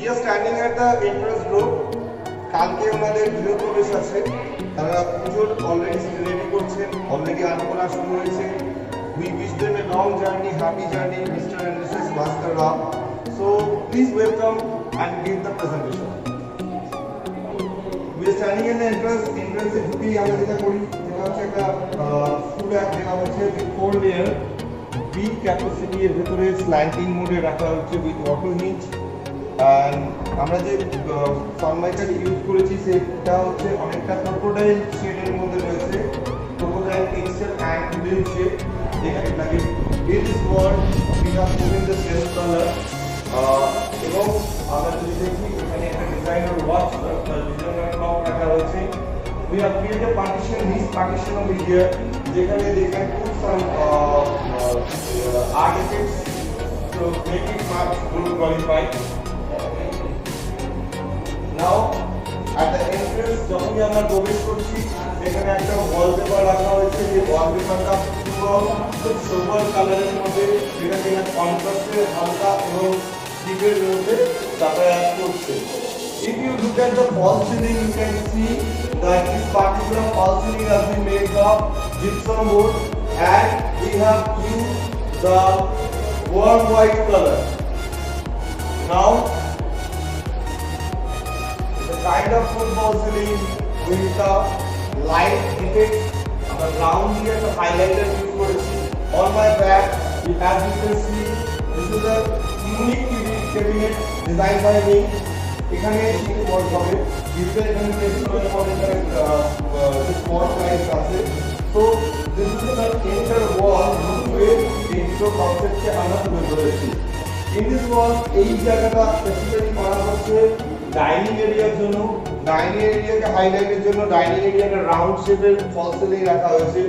We are standing at the entrance door. কালকে ওনাদের গৃহপ্রবেশ আছে, তারা পুজোর অলরেডি রেডি করছেন, অলরেডি আনকোলা শুরু হয়েছে। We wish them a long journey, happy journey, Mr. and Mrs. Bhaskar Rao. So please welcome and give the presentation. We are standing in the entrance. Entrance এ ঢুকেই আমরা যেটা করি সেটা হচ্ছে একটা ফুড অ্যাপ যেটা হচ্ছে with 4 layer big capacity এর ভিতরে স্ল্যান্টিং মোডে রাখা হচ্ছে with auto hinge। আমরা যে সানলাইটার ইউজ করেছি সেটা হচ্ছে অনেকটা ক্রোকোডাইল শেডের মধ্যে রয়েছে, crocodile texture and wooden shade. এখানে লাগে it is word we have given the self colour. এবং আমরা যদি দেখি এখানে একটা ডিজাইনার ওয়াচ ডিজাইনার ক্লক রাখা হয়েছে। We have created a partition, this partition over here, যেখানে they can put some artifacts to make it much more qualified. Now at the entrance যখনই আমরা প্রবেশ করছি এখানে একটা ওয়ালপেপার রাখা হয়েছে, যে ওয়ালপেপারটা পুরো খুব সোবার কালারের মধ্যে, যেটা কিনা কন্ট্রাস্টে হালকা এবং ডিপের মধ্যে যাতায়াত করছে। If you look at the false ceiling, you can see that this particular false ceiling has been made of gypsum board and we have used the warm white color. Now the kind of football ceiling with the light effect, the ground here the highlighter use করেছি। On my back, as you can see, this is a unique TV cabinet designed by me. এখানে কি word হবে ভিতরে এখানে texture ফর্মের spot lights আছে। So this is the entire wall with intro কনসেপ্টকে আমরা তুলে ধরেছি। ইন দিস ওয়াল এই জায়গাটা স্পেসিফিক্যালি করা হচ্ছে ডাইনিং এরিয়ার জন্য। ডাইনিং এরিয়াকে হাইলাইটের জন্য ডাইনিং এরিয়াকে রাউন্ড শেপের ফল সিলিং রাখা হয়েছে।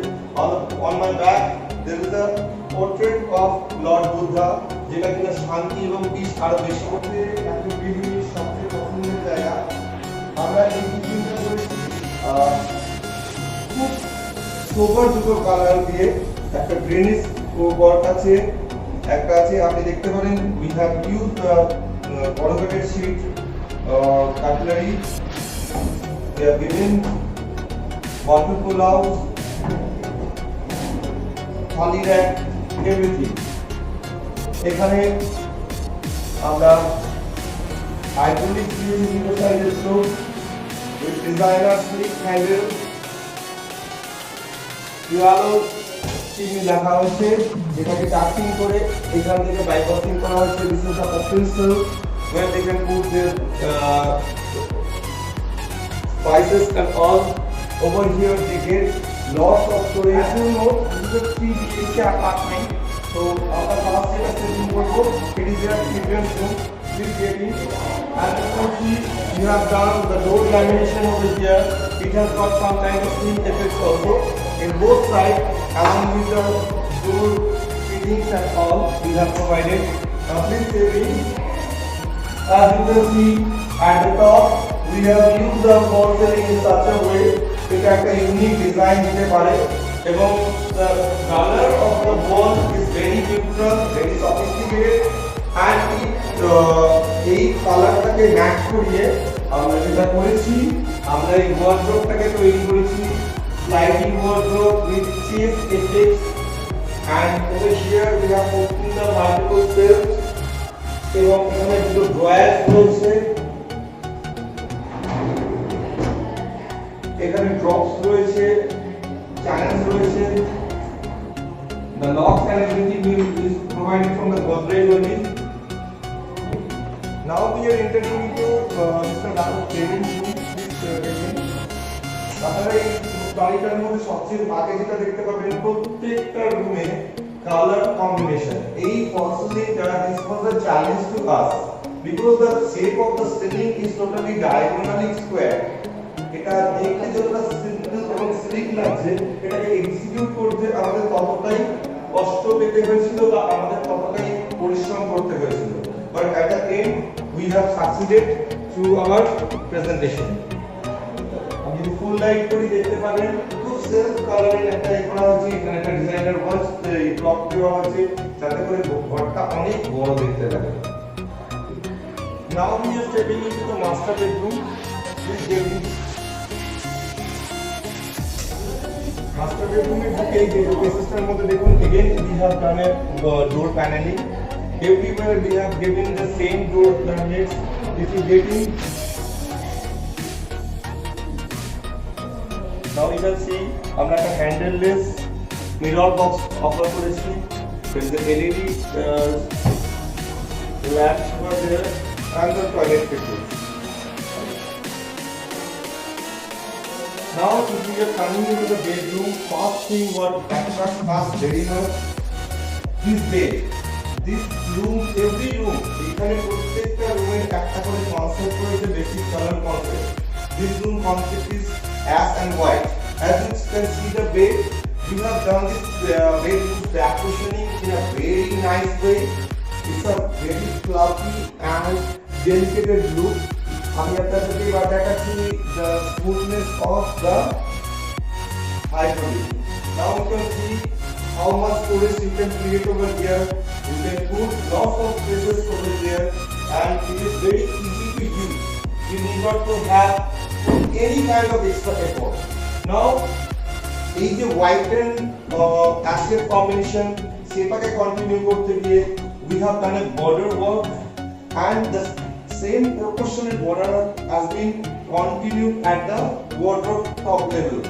On my back there is a portrait of lord Buddha, যেটা কিনা শান্তি এবং পিস আরো বেশি করতে একটা পৃথিবীর সবচেয়ে পছন্দের জায়গা। আমরা এই ডিজাইনটা করেছি খুব সোবার দুটো কালার দিয়ে, একটা গ্রিনিশ ওয়ার্ক আছে, একটা আছে আপনি দেখতে পারেন we have use corrugated sheet cutlery, they are given water পোলাও, থালি র‍্যাক, এভরিথিং। এখানে আমরা হাইড্রোলিক সাইডের stove with designer sleek handle, পিয়ানো চিনি লেখা হয়েছে, যেটাকে টাচিং করে এখান থেকে বাইপাসিং করা হয়েছে। This is the pencil where they can put their spices and all. Over here they get lots of storage. As you know, this is a 3 BHK apartment. So our first step is to go. It is a children's room. Please get in. As you can see, you have done the door lamination over here. It has got some kind of slim effects also in both sides, along with the door fittings and all we have provided. Now please get in. As you can see at the top, we have used the fall ceiling in such a way এটা একটা unique design দিতে পারে এবং the color of the wall is very neutral, very sophisticated and এই কালারটাকে match করিয়ে আমরা যেটা করেছি, আমরা এই ওয়ার্ড্রোবটাকে তৈরি করেছি sliding wardrobe with chest effects and over here we have opened the multiple shelves এবং এখানে দুটো ড্রয়ার রয়েছে, এখানে ড্রপস রয়েছে, চ্যানেলস রয়েছে। The locks and everything is provided from the Godrej only. Now we are entering into Mr. Rao's living room. আপনারা এই বাড়িটার মধ্যে সবচেয়ে আগে যেটা দেখতে পাবেন প্রত্যেকটা রুমে কালার কম্বিনেশন। এই ফলসিলিংটা this was a challenge to us because the shape of the ceiling is totally diagonally square. এটা দেখতে যতটা সিম্পল এবং স্লিক লাগছে, এটাকে এক্সিকিউট করতে আমাদের ততটাই কষ্ট পেতে হয়েছিল বা আমাদের ততটাই পরিশ্রম করতে হয়েছিল। But at the end we have succeeded through our presentation. আপনি যদি ফুল লাইট করে দেখতে পাবেন খুব সেলফ কালারিং একটা করা হয়েছে, এখানে একটা ডিজাইনার ওয়াচ এই ক্লক দেওয়া হয়েছে যাতে করে ঘরটা অনেক বড় দেখতে লাগে। Now we are stepping into the master bedroom. Please give me. Master bedroom में ढुके ये सिस्टम में तो देखो again we have done a door paneling. Everywhere we have given the same door planets. If you get in, now you can see আমরা একটা handleless mirror box offer করেছি. There is the LED lamps over there and the toilet fittings. Now if we are coming into the bedroom, first thing what attracts us very much, this bed. This room, every room, এখানে প্রত্যেকটা রুমের একটা করে concept রয়েছে, basic colour concept. This room concept is ash and white. As you can see the bed, you have done this bedroom back cushioning in a very nice way. It's a very fluffy and delicate look. আমি আপনাদেরকে এবার দেখাচ্ছি the smoothness of the hydraulic. Now you can see how much storage you can create over here. You can put lots of spaces over there, and it is very easy to use. You need not to have any kind of extra effort. Now, এই যে white and ashes combination সেটাকে continue করতে গিয়ে we have done a border work, and the same proportionate border has been continued at the wardrobe top level.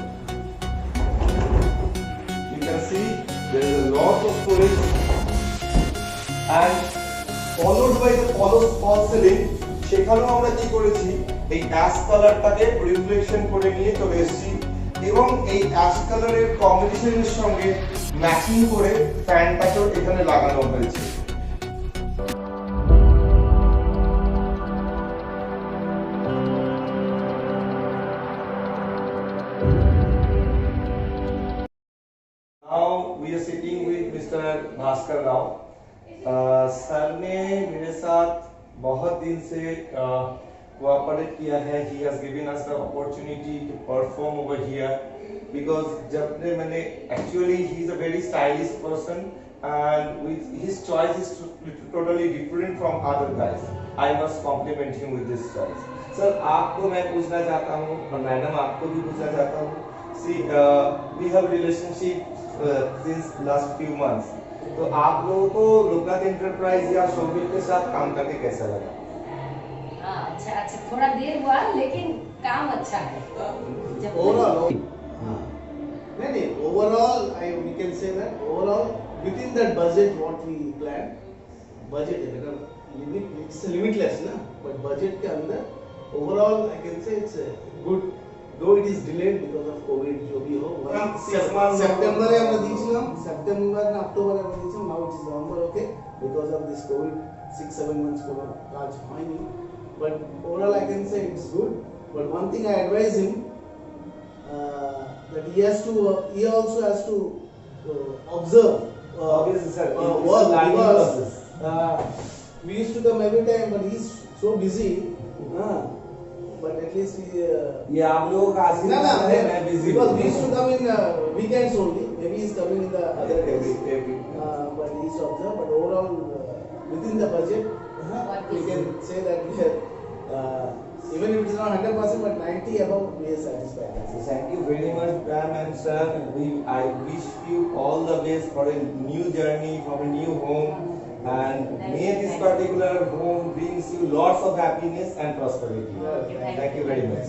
You can see there is a lot of storage, and followed by the false ceiling. সেখানেও আমরা কি করেছি, এই ash কালারটাকে reflection করে নিয়ে চলে এসেছি এবং এই অ্যাশ কালারের কম্বিনেশনের সঙ্গে ম্যাচিং করে ফ্যানটাকেও এখানে লাগানো হয়েছে. Now we are sitting with Mr. Bhaskar Rao. Sir ने मेरे साथ बहुत दिन से कोऑपरेट किया है. He has given us the opportunity to perform over here because जब मैंने actually he is a very stylish person and with his choice is totally different from other guys. I must compliment him with this choice. Sir आपको मैं पूछना चाहता हूँ और madam आपको भी पूछना चाहता हूँ. See, we have relationship since last few months. तो आप लोगों को लोकनाथ एंटरप्राइज या शोबिल के साथ काम करके कैसा लगा? अच्छा अच्छा, थोड़ा देर हुआ लेकिन काम अच्छा है. Overall, नहीं overall we can say that overall within that budget what we planned, budget है मतलब limit, it's limitless ना, but budget के अंदर overall I can say it's good. Though it is delayed because of COVID जो भी हो, September में हमने दिया, September ना October में दिया, now it is November, okay, because of this COVID 6-7 months को काज हुआ नहीं, but overall I can say it's good. But one thing I advise him that he also has to observe Obviously, sir, work learning because process. we used to come every time, but he's so busy. But at least ये आप लोगों का आशीर्वाद है, मैं busy because हूँ. we used to come in weekends only. Maybe he's coming in the other days. Every. But he's observed. But overall, within the budget, we can say that we have, even if it is not 100%, but 90 above, we are satisfied. So thank you very much, ma'am and sir. I wish you all the best for a new journey, for a new home, and may this particular home brings you lots of happiness and prosperity. Thank you. Thank you very much.